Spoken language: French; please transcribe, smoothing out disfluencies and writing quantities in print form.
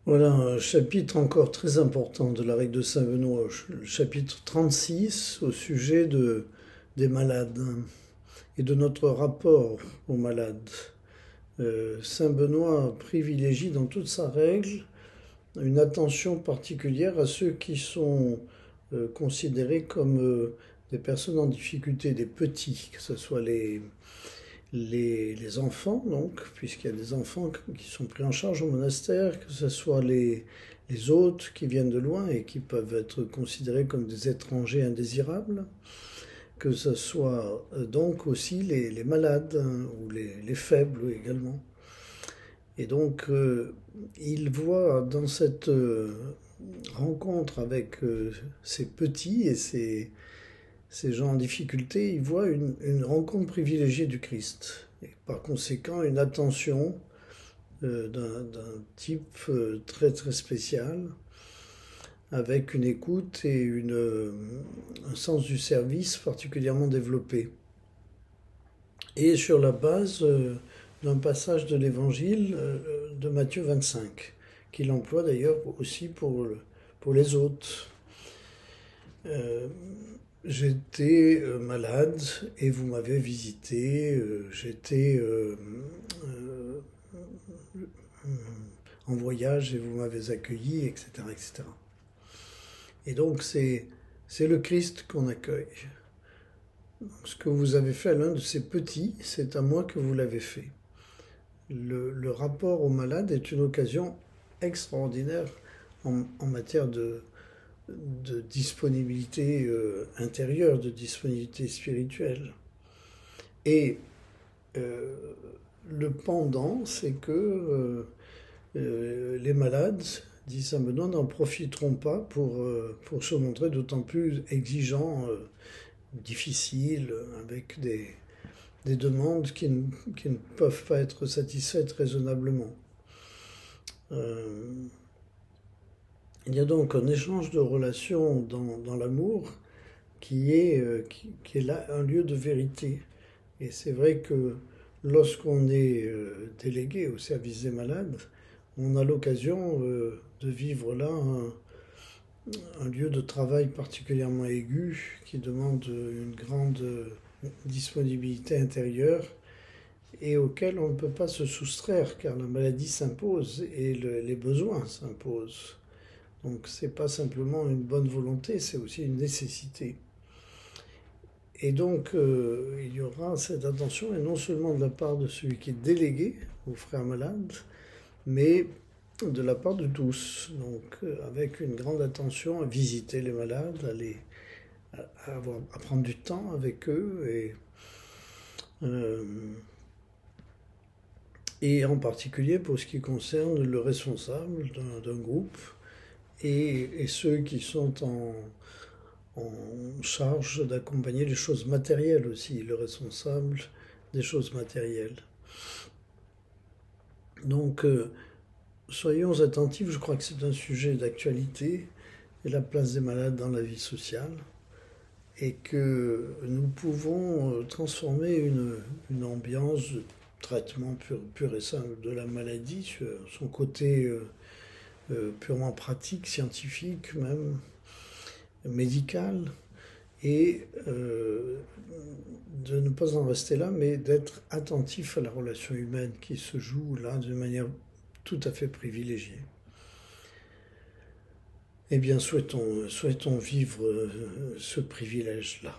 Voilà un chapitre encore très important de la règle de Saint-Benoît, le chapitre 36 au sujet des malades et de notre rapport aux malades. Saint Benoît privilégie dans toute sa règle une attention particulière à ceux qui sont considérés comme des personnes en difficulté, des petits, que ce soit les enfants, donc, puisqu'il y a des enfants qui sont pris en charge au monastère, que ce soit les hôtes qui viennent de loin et qui peuvent être considérés comme des étrangers indésirables, que ce soit donc aussi les malades, hein, ou les faibles également. Et donc, il voit dans cette rencontre avec ces petits et ces gens en difficulté, il voit une rencontre privilégiée du Christ. Et par conséquent, une attention d'un type très très spécial, avec une écoute et un sens du service particulièrement développé. Et sur la base d'un passage de l'évangile de Matthieu 25, qu'il emploie d'ailleurs aussi pour les autres. J'étais malade et vous m'avez visité. J'étais en voyage et vous m'avez accueilli, etc., etc. Et donc c'est le Christ qu'on accueille. Donc, ce que vous avez fait à l'un de ces petits, c'est à moi que vous l'avez fait. Le rapport au malade est une occasion extraordinaire en matière de disponibilité intérieure, de disponibilité spirituelle. Et euh, le pendant, c'est que les malades, dit Saint Benoît, n'en profiteront pas pour se montrer d'autant plus exigeants, difficiles, avec des demandes qui ne peuvent pas être satisfaites raisonnablement. Euh, il y a donc un échange de relations dans l'amour qui est là un lieu de vérité. Et c'est vrai que lorsqu'on est délégué au service des malades, on a l'occasion de vivre là un lieu de travail particulièrement aigu qui demande une grande disponibilité intérieure et auquel on ne peut pas se soustraire car la maladie s'impose et les besoins s'imposent. Donc c'est pas simplement une bonne volonté, c'est aussi une nécessité. Et donc il y aura cette attention, et non seulement de la part de celui qui est délégué aux frères malades, mais de la part de tous. Donc avec une grande attention à visiter les malades, à prendre du temps avec eux, euh, et en particulier pour ce qui concerne le responsable d'un groupe et ceux qui sont en charge d'accompagner les choses matérielles aussi, le responsable des choses matérielles. Donc, soyons attentifs, je crois que c'est un sujet d'actualité, et la place des malades dans la vie sociale, et que nous pouvons transformer une ambiance de traitement pur et simple de la maladie, sur son côté purement pratique, scientifique même, médical, et de ne pas en rester là, mais d'être attentif à la relation humaine qui se joue là d'une manière tout à fait privilégiée. Eh bien, souhaitons vivre ce privilège-là.